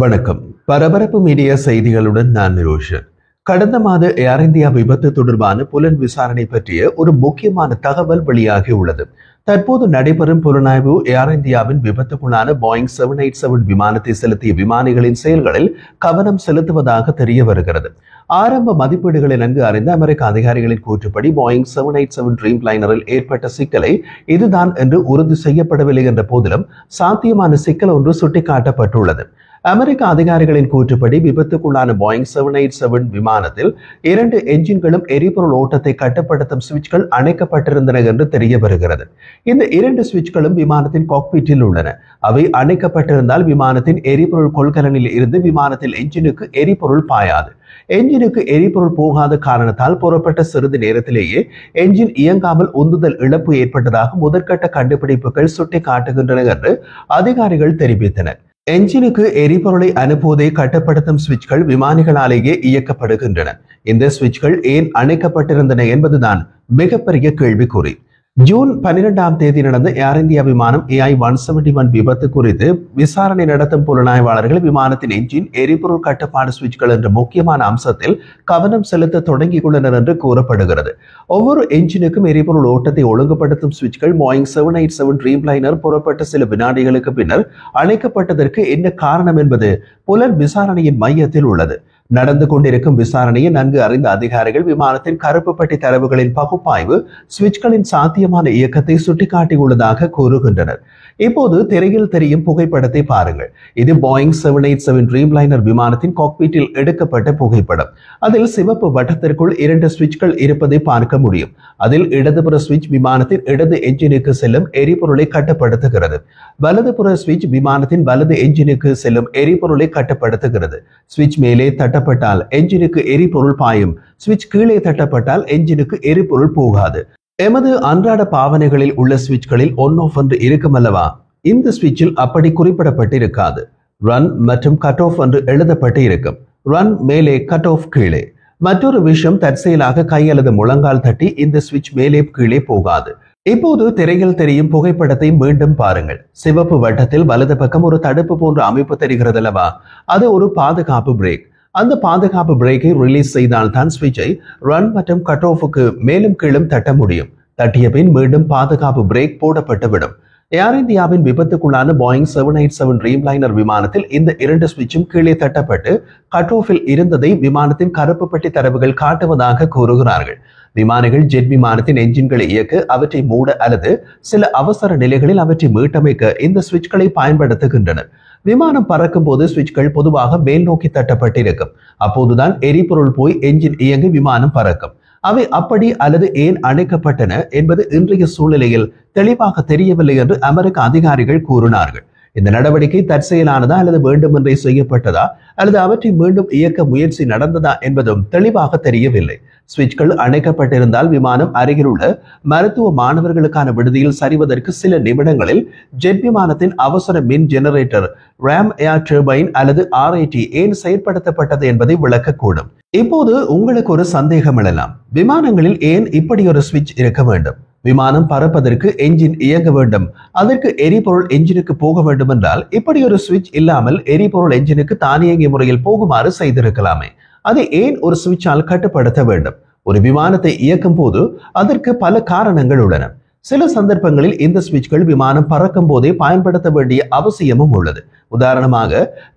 வணக்கம். பரபரப்பு மீடியா செய்திகளுடன் நான் நிரோஷன். கடந்த மாத ஏர் இந்தியா விபத்து தொடர்பான புலன் விசாரணை பற்றிய ஒரு முக்கியமான தகவல் வெளியாகி உள்ளது. தற்போது நடைபெறும் புலனாய்வு ஏர் இந்தியாவின் விபத்துக்குள்ளான போயிங் 787 விமானத்தை செலுத்திய விமானிகளின் செயல்களில் கவனம் செலுத்துவதாக தெரிய வருகிறது. ஆரம்ப மதிப்பீடுகளை நன்கு அறிந்த அமெரிக்க அதிகாரிகளின் கூற்றுப்படி போயிங் 787 ட்ரீம் லைனரில் ஏற்பட்ட சிக்கலை இதுதான் என்று உறுதி செய்யப்படவில்லை என்ற போதிலும் சாத்தியமான சிக்கல் ஒன்று சுட்டிக்காட்டப்பட்டுள்ளது. அமெரிக்க அதிகாரிகளின் கூற்றுப்படி விபத்துக்குள்ளான போயிங் 787 விமானத்தில் 2 என்ஜின்களும் எரிபொருள் ஓட்டத்தை கட்டுப்படுத்தும் சுவிட்ச்கள் அணைக்கப்பட்டிருந்தன என்று தெரிய வருகிறது. இந்த 2 சுவிட்ச்களும் விமானத்தின் காக்பிட்டில் உள்ளன. அவை அணைக்கப்பட்டிருந்தால் விமானத்தின் எரிபொருள் கொள்கலனில் இருந்து விமானத்தில் என்ஜினுக்கு எரிபொருள் பாயாது. என்ஜினுக்கு எரிபொருள் போகாத காரணத்தால் புறப்பட்ட சிறிது நேரத்திலேயே என்ஜின் இயங்காமல் உந்துதல் இழப்பு ஏற்பட்டதாக முதற்கட்ட கண்டுபிடிப்புகள் சுட்டிக்காட்டுகின்றன என்று அதிகாரிகள் தெரிவித்தனர். என்ஜினுக்கு எரிபொருளை அனுப்புவதை கட்டுப்படுத்தும் சுவிட்ச்கள் விமானிகளாலேயே இயக்கப்படுகின்றன. இந்த சுவிட்ச்கள் ஏன் அணைக்கப்பட்டிருந்தன என்பதுதான் மிகப்பெரிய கேள்விக்குறி. ஜூன் 12ஆம் தேதி நடந்த ஏர் இந்தியா விமானம் AI-171 விபத்து குறித்து விசாரணை நடத்தும் புலனாய்வாளர்கள் விமானத்தின் என்ஜின் எரிபொருள் கட்டுப்பாடு சுவிட்ச்கள் என்ற முக்கியமான அம்சத்தில் கவனம் செலுத்த தொடங்கியுள்ளனர் என்று கூறப்படுகிறது. ஒவ்வொரு என்ஜினுக்கும் எரிபொருள் ஓட்டத்தை ஒழுங்குபடுத்தும் சுவிட்ச்கள் போயிங் 787 ட்ரீம் லைனர் புறப்பட்ட சில வினாடிகளுக்கு பின்னர் அணைக்கப்பட்டதற்கு என்ன காரணம் என்பது புலன் விசாரணையின் மையத்தில் உள்ளது. நடந்து கொண்டிருக்கும் விசாரணையை நன்கு அறிந்த அதிகாரிகள் விமானத்தின் கருப்பு பெட்டி தரவுகளின் பகுப்பாய்வு சுவிட்ச்களின் சாத்தியமான இயக்கத்தை சுட்டிக்காட்டியுள்ளதாக கூறுகின்றனர். இப்போது திரையில் தெரியும் புகைப்படத்தை பாருங்கள். இது போயிங் 787 ட்ரீம் லைனர் விமானத்தின் காக்பிட்டில் எடுக்கப்பட்ட புகைப்படம். அதில் சிவப்பு வட்டத்திற்குள் 2 சுவிட்ச்கள் இருப்பதை பார்க்க முடியும். அதில் இடதுபுற சுவிட்ச் விமானத்தின் இடது என்ஜினுக்கு செல்லும் எரிபொருளை கட்டுப்படுத்துகிறது. வலதுபுற சுவிட்ச் விமானத்தின் வலது என்ஜினுக்கு செல்லும் எரிபொருளை கட்டுப்படுத்துகிறது. சுவிட்ச் மேலே தட்டப்பட்டால் என்ஜினுக்கு எரிபொருள் பாயும். சுவிட்ச் கீழே தட்டப்பட்டால் என்ஜினுக்கு எரிபொருள் போகாது. எமது அன்றாட பாவனைகளில் உள்ள சுவிட்ச்களில் ஒன் ஆஃப் என்று இருக்கும் அல்லவா? இந்த சுவிட்சில் அப்படி குறிப்பிடப்பட்டிருக்காது. ரன் மற்றும் கட் ஆஃப் என்று எழுதப்பட்டு இருக்கும். ரன் மேலே, கட் ஆஃப் கீழே. மற்றொரு விஷயம், தற்செயலாக கை அல்லது முழங்கால் தட்டி இந்த சுவிட்ச் மேலே கீழே போகாது. இப்போது திரையில் தெரியும் புகைப்படத்தை மீண்டும் பாருங்கள். சிவப்பு வட்டத்தில் வலது பக்கம் ஒரு தடுப்பு போன்ற அமைப்பு தெரிகிறது அல்லவா? அது ஒரு பாதுகாப்பு பிரேக். அந்த பாதுகாப்பு பிரேக்கை ரிலீஸ் செய்தால் தான் சுவிட்சை ரன் மற்றும் கட் ஆஃபுக்கு மேலும் கீழும் தட்ட முடியும். தட்டிய பின் மீண்டும் பாதுகாப்பு பிரேக் போடப்பட்டு விடும். ஏர் இந்தியாவின் விபத்துக்குள்ளான போயிங் 787 ட்ரீம் லைனர் விமானத்தில் இந்த 2 சுவிட்சும் கீழே தட்டப்பட்டு கட் ஆஃபில் இருந்ததை விமானத்தின் கருப்பு பெட்டி தரவுகள் காட்டுவதாக கூறுகிறார்கள். விமானிகள் ஜெட் விமானத்தின் என்ஜின்களை இயக்க, அவற்றை மூட அல்லது சில அவசர நிலைகளில் அவற்றை மீட்டமைக்க இந்த சுவிட்ச்களை பயன்படுத்துகின்றனர். விமானம் பறக்கும் போது சுவிட்ச்கள் பொதுவாக மேல் நோக்கி தட்டப்பட்டிருக்கும். அப்போதுதான் எரிபொருள் போய் என்ஜின் இயங்கி விமானம் பறக்கும். அவை அப்படி அல்லது ஏன் அணைக்கப்பட்டன என்பது இன்றைய சூழ்நிலையில் தெளிவாக தெரியவில்லை என்று அமெரிக்க அதிகாரிகள் கூறினார்கள். இந்த நடவடிக்கை தற்செயலானதா அல்லது வேண்டுமென்றே செய்யப்பட்டதா அல்லது அவற்றை மீண்டும் இயக்க முயற்சி நடந்ததா என்பதும் தெளிவாக தெரியவில்லை. சுவிட்ச்கள் அணைக்கப்பட்டிருந்தால் விமானம் அருகில் உள்ள மருத்துவ மாணவர்களுக்கான விடுதியில் சரிவதற்கு சில நிமிடங்களில் ஜெட் விமானத்தின் அவசர மின் ஜெனரேட்டர் ராம் ஏர் டர்பைன் அல்லது RAT ஏன் செயற்படுத்தப்பட்டது என்பதை விளக்கக்கூடும். இப்போது உங்களுக்கு ஒரு சந்தேகம் எழலாம். விமானங்களில் ஏன் இப்படி ஒரு சுவிட்ச் இருக்க வேண்டும்? விமானம் பறப்பதற்கு என்ஜின் இயங்க வேண்டும், அதற்கு எரிபொருள் என்ஜினுக்கு போக வேண்டும் என்றால் இப்படி ஒரு சுவிட்ச் இல்லாமல் எரிபொருள் என்ஜினுக்கு தானியங்கி முறையில் போகுமாறு செய்திருக்கலாமே. அதை ஏன் ஒரு சுவிட்சால் கட்டுப்படுத்த வேண்டும்? ஒரு விமானத்தை இயக்கும் போது அதற்கு பல காரணங்கள் உள்ளன. சில சந்தர்ப்பங்களில் இந்த சுவிட்ச்கள் விமானம் பறக்கும் போதே பயன்படுத்த வேண்டிய அவசியமும் உள்ளது. உதாரணமாக,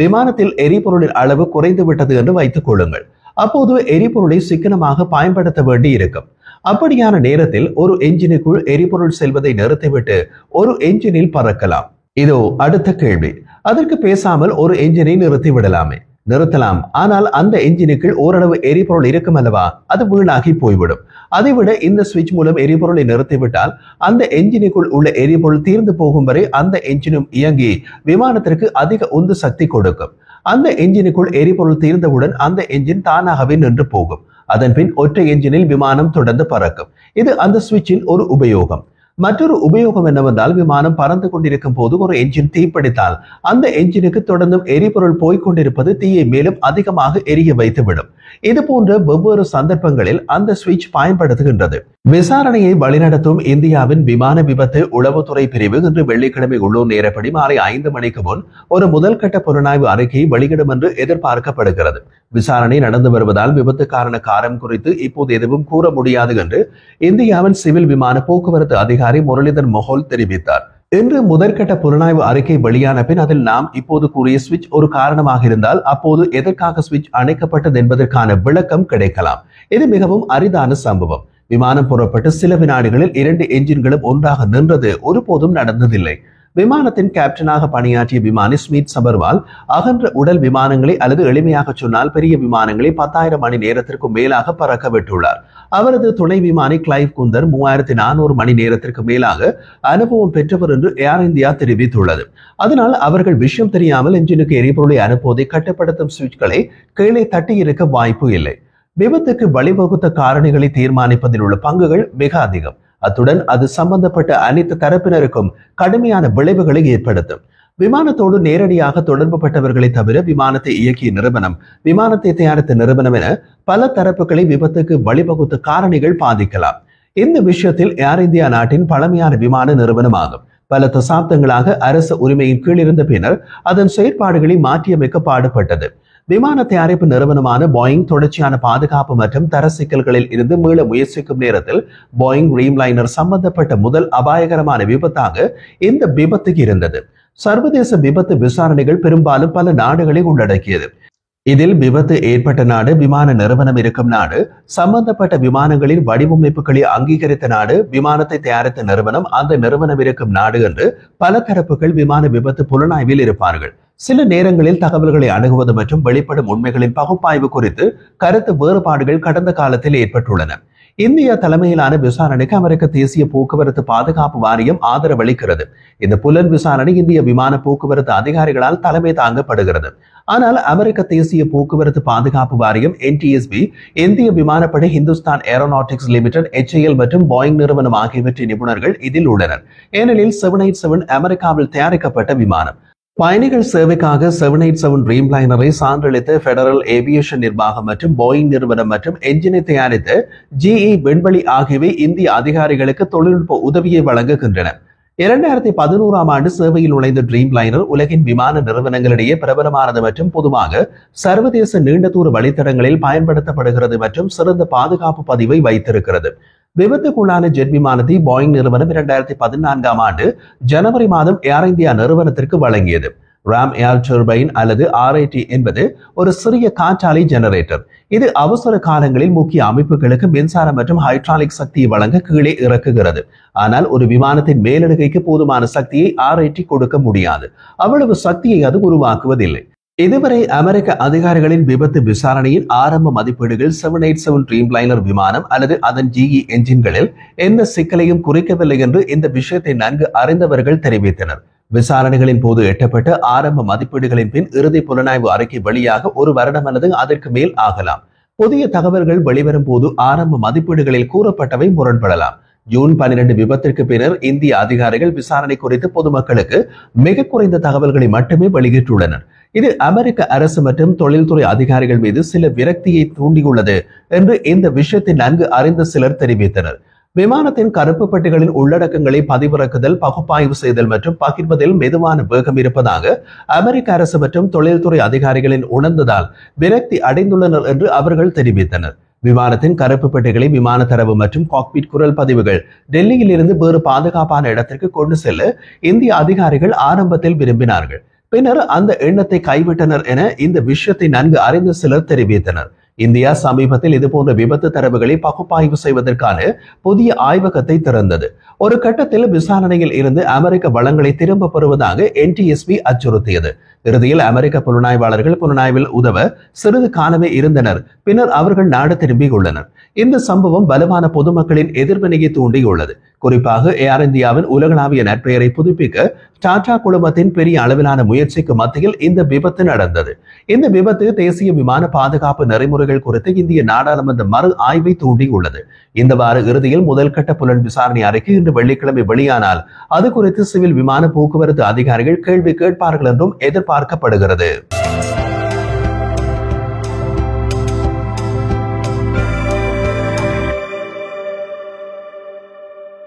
விமானத்தில் எரிபொருளின் அளவு குறைந்து விட்டது என்று வைத்துக் கொள்ளுங்கள். அப்போது எரிபொருளை சிக்கனமாக பயன்படுத்த வேண்டி இருக்கும். அப்படியான நேரத்தில் ஒரு என்ஜினுக்குள் எரிபொருள் செல்வதை நிறுத்திவிட்டு ஒரு என்ஜினில் பறக்கலாம். இதோ அடுத்த கேள்வி. அதற்கு பேசாமல் ஒரு என்ஜினை நிறுத்தி விடலாமே? நிறுத்தலாம். ஆனால் அந்த என்ஜினுக்குள் ஓரளவு எரிபொருள் இருக்கும் அல்லவா? அது வீணாகி போய்விடும். அதைவிட இந்த சுவிட்ச் மூலம் எரிபொருளை நிறுத்திவிட்டால் அந்த என்ஜினுக்குள் உள்ள எரிபொருள் தீர்ந்து போகும் வரை அந்த என்ஜினும் இயங்கி விமானத்திற்கு அதிக உந்து சக்தி கொடுக்கும். அந்த என்ஜினுக்குள் எரிபொருள் தீர்ந்தவுடன் அந்த என்ஜின் தானாகவே நின்று போகும். அதன் பின் ஒற்றை என்ஜினில் விமானம் தொடர்ந்து பறக்கும். இது அந்த சுவிட்சின் ஒரு உபயோகம். மற்றொரு உபயோகம் என்னவென்றால் விமானம் பறந்து கொண்டிருக்கும் போது ஒரு என்ஜின் தீப்பிடித்தால் அந்த என்ஜினுக்கு தொடர்ந்தும் எரிபொருள் போய்கொண்டிருப்பது தீயை மேலும் அதிகமாக எரிய வைத்துவிடும். இது போன்ற வெவ்வேறு சந்தர்ப்பங்களில் அந்த சுவிட்ச் பயன்படுத்துகின்றது. விசாரணையை வழிநடத்தும் இந்தியாவின் விமான விபத்து உளவுத்துறை பிரிவு இன்று வெள்ளிக்கிழமை உள்ளூர் நேரப்படி மாலை 5 மணிக்கு முன் ஒரு முதல்கட்ட புலனாய்வு அறிக்கையை வெளியிடும் என்று எதிர்பார்க்கப்படுகிறது. விசாரணை நடந்து வருவதால் விபத்துக்கான காரணம் குறித்து இப்போது எதுவும் கூற முடியாது என்று இந்தியாவின் சிவில் விமான போக்குவரத்து அதிகாரி முரளிதர் மொஹோல் தெரிவித்தார். இன்று முதற்கட்ட புலனாய்வு அறிக்கை வெளியான பின் அதில் நாம் இப்போது கூறிய சுவிட்ச் ஒரு காரணமாக இருந்தால் அப்போது எதற்காக சுவிட்ச் அணைக்கப்பட்டது என்பதற்கான விளக்கம் கிடைக்கலாம். இது மிகவும் அரிதான சம்பவம். விமானம் புறப்பட்டு சில வினாடிகளில் 2 என்ஜின்களும் ஒன்றாக நின்றது ஒருபோதும் நடந்ததில்லை. விமானத்தின் கேப்டனாக பணியாற்றிய விமானி ஸ்மித் சபர்வால் அகன்ற உடல் விமானங்களை அல்லது எளிமையாக சொன்னால் பெரிய விமானங்களை 10,000 மணி நேரத்திற்கு மேலாக பறக்க விட்டுள்ளார். அவரது துணை விமானி கிளைவ் குந்தர் 3400 மணி நேரத்திற்கு மேலாக அனுபவம் பெற்றவர் என்று ஏர் இந்தியா தெரிவித்துள்ளது. அதனால் அவர்கள் விஷயம் தெரியாமல் என்ஜினுக்கு எரிபொருளை அனுப்புவதை கட்டுப்படுத்தும் சுவிட்ச்களை கீழே தட்டியிருக்க வாய்ப்பு இல்லை. விபத்துக்கு வழிவகுத்த காரணிகளை தீர்மானிப்பதில் உள்ள பங்குகள் மிக அதிகம். அத்துடன் அது சம்பந்தப்பட்ட அனைத்து தரப்பினருக்கும் கடுமையான விளைவுகளை ஏற்படுத்தும். விமானத்தோடு நேரடியாக தொடர்பு பட்டவர்களை தவிர விமானத்தை இயக்கிய நிறுவனம், விமானத்தை தயாரித்த நிறுவனம் என பல தரப்புகளை விபத்துக்கு வழிவகுத்த காரணிகள் பாதிக்கலாம். இந்த விஷயத்தில் ஏர் இந்தியா நாட்டின் பழமையான விமான நிறுவனமாகும். பல தசாப்தங்களாக அரசு உரிமையின் கீழ் இருந்த பின்னர் அதன் செயற்பாடுகளை மாற்றியமைக்க பாடுபட்டது. விமான தயாரிப்பு நிறுவனமான போயிங் தொடர்ச்சியான பாதுகாப்பு மற்றும் தர சிக்கல்களில் இருந்து மீள முயற்சிக்கும் நேரத்தில் போயிங் ட்ரீம்லைனர் சம்பந்தப்பட்ட முதல் அபாயகரமான விபத்தாக இந்த விபத்துக்கு இருந்தது. சர்வதேச விபத்து விசாரணைகள் பெரும்பாலும் பல நாடுகளை உள்ளடக்கியது. இதில் விபத்து ஏற்பட்ட நாடு, விமான நிறுவனம் இருக்கும் நாடு, சம்பந்தப்பட்ட விமானங்களின் வடிவமைப்புகளை அங்கீகரித்த நாடு, விமானத்தை தயாரித்த நிறுவனம், அந்த நிறுவனம் இருக்கும் நாடு என்று பல தரப்புகள் விமான விபத்து புலனாய்வில் இருப்பார்கள். சில நேரங்களில் தகவல்களை அணுகுவது மற்றும் வெளிப்படும் உண்மைகளின் பகுப்பாய்வு குறித்து கருத்து வேறுபாடுகள் கடந்த காலத்தில் ஏற்பட்டுள்ளன. இந்தியா தலைமையிலான விசாரணைக்கு அமெரிக்க தேசிய போக்குவரத்து பாதுகாப்பு வாரியம் ஆதரவளிக்கிறது. இந்த புலன் விசாரணை இந்திய விமான போக்குவரத்து அதிகாரிகளால் தலைமை தாங்கப்படுகிறது. ஆனால் அமெரிக்க தேசிய போக்குவரத்து பாதுகாப்பு வாரியம் NTSB, இந்திய விமானப்படை, ஹிந்துஸ்தான் ஏரோநாட்டிக்ஸ் லிமிடெட், HAL மற்றும் போயிங் நிறுவனம் ஆகியவற்றின் நிபுணர்கள் இதில் உள்ளனர். ஏனெனில் 787 அமெரிக்காவில் தயாரிக்கப்பட்ட விமானம். பயணிகள் சேவைக்காக 787 ட்ரீம்லைனரை சான்றளித்த பெடரல் ஏவியேஷன் நிர்வாகம் மற்றும் போயிங் நிறுவனம் மற்றும் என்ஜினை தயாரித்த GE விண்வெளி ஆகியவை இந்திய அதிகாரிகளுக்கு தொழில்நுட்ப உதவியை வழங்குகின்றன. 2011ஆம் ஆண்டு சேவையில் நுழைந்த ட்ரீம்லைனர் உலகின் விமான நிறுவனங்களிடையே பிரபலமானது மற்றும் பொதுவாக சர்வதேச நீண்ட தூர வழித்தடங்களில் பயன்படுத்தப்படுகிறது மற்றும் சிறந்த பாதுகாப்பு பதிவை வைத்திருக்கிறது. விபத்துக்குள்ளான ஜெட் விமானத்தை போயிங் நிறுவனம் 2014ஆம் ஆண்டு ஜனவரி மாதம் ஏர் இந்தியா நிறுவனத்திற்கு வழங்கியது. ராம் ஏர் டர்பைன் அல்லது RAT என்பது ஒரு சிறிய காற்றாலை ஜெனரேட்டர். இது அவசர காலங்களில் முக்கிய அமைப்புகளுக்கு மின்சாரம் மற்றும் ஹைட்ராலிக் சக்தியை வழங்க கீழே இறக்குகிறது. ஆனால் ஒரு விமானத்தின் மேலடுகைக்கு போதுமான சக்தியை RAT கொடுக்க முடியாது. அவ்வளவு சக்தியை அது உருவாக்குவதில்லை. இதுவரை அமெரிக்க அதிகாரிகளின் விபத்து விசாரணையின் ஆரம்ப மதிப்பீடுகள் 787 ட்ரீம்லைனர் விமானம் அல்லது அதன் GE என்ஜின்களில் எந்த சிக்கலையும் குறிக்கவில்லை என்று இந்த விஷயத்தை நன்கு அறிந்தவர்கள் தெரிவித்தனர். விசாரணைகளின் போது எட்டப்பட்ட ஆரம்ப மதிப்பீடுகளின் பின் இறுதி புலனாய்வு அறிக்கை வெளியாக ஒரு வருடம் அல்லது அதற்கு மேல் ஆகலாம். புதிய தகவல்கள் வெளிவரும் போது ஆரம்ப மதிப்பீடுகளில் கூறப்பட்டவை முரண்படலாம். ஜூன் 12 விபத்திற்கு பின்னர் இந்திய அதிகாரிகள் விசாரணை குறித்து பொதுமக்களுக்கு மிக குறைந்த தகவல்களை மட்டுமே வெளியிட்டுள்ளனர். இது அமெரிக்க அரசு மற்றும் தொழில்துறை அதிகாரிகள் மீது சில விரக்தியை தூண்டியுள்ளது என்று இந்த விஷயத்தை நன்கு அறிந்த சிலர் தெரிவித்தனர். விமானத்தின் கருப்பு பெட்டிகளின் உள்ளடக்கங்களை பதிவிறக்குதல், பகுப்பாய்வு செய்தல் மற்றும் பகிர்வதில் மெதுவான வேகம் இருப்பதாக அமெரிக்க அரசு மற்றும் தொழில்துறை அதிகாரிகளின் உணர்ந்ததால் விரக்தி அடைந்துள்ளனர் என்று அவர்கள் தெரிவித்தனர். விமானத்தின் கருப்பு பெட்டிகளை விமான தரவு மற்றும் காக்பிட் குரல் பதிவுகள் டெல்லியில் இருந்து வேறு பாதுகாப்பான இடத்திற்கு கொண்டு செல்ல இந்திய அதிகாரிகள் ஆரம்பத்தில் விரும்பினார்கள். பின்னர் அந்த எண்ணத்தை கைவிட்டனர் என இந்த விஷயத்தை நன்கு அறிந்த சிலர் தெரிவித்தனர். இந்தியா சமீபத்தில் இதுபோன்ற விபத்து தரவுகளை பகுப்பாய்வு செய்வதற்கான புதிய ஆய்வகத்தை திறந்தது. ஒரு கட்டத்தில் விசாரணையில் இருந்து அமெரிக்க வளங்களை திரும்ப பெறுவதாக NTSB அச்சுறுத்தியது. இறுதியில் அமெரிக்க புலனாய்வாளர்கள் புலனாய்வில் உதவ சிறிது காலமே இருந்தனர். பின்னர் அவர்கள் நாடு திரும்பியுள்ளனர். இந்த சம்பவம் வலுவான பொதுமக்களின் எதிர்வினையை தூண்டியுள்ளது. குறிப்பாக ஏர் இந்தியாவின் உலகளாவிய நற்பெயரை புதுப்பிக்க டாடா குழுமத்தின் பெரிய அளவிலான முயற்சிக்கு மத்தியில் இந்த விபத்து நடந்தது. இந்த விபத்து தேசிய விமான பாதுகாப்பு நெறிமுறைகள் குறித்து இந்திய நாடாளுமன்ற மறு ஆய்வை தூண்டியுள்ளது. இந்த வார இறுதியில் முதல் கட்ட புலன் விசாரணை அறிக்கை இன்று வெள்ளிக்கிழமை வெளியானால் அது குறித்து சிவில் விமான போக்குவரத்து அதிகாரிகள் கேள்வி கேட்பார்கள் என்றும் எதிர்பார்க்கப்படுகிறது.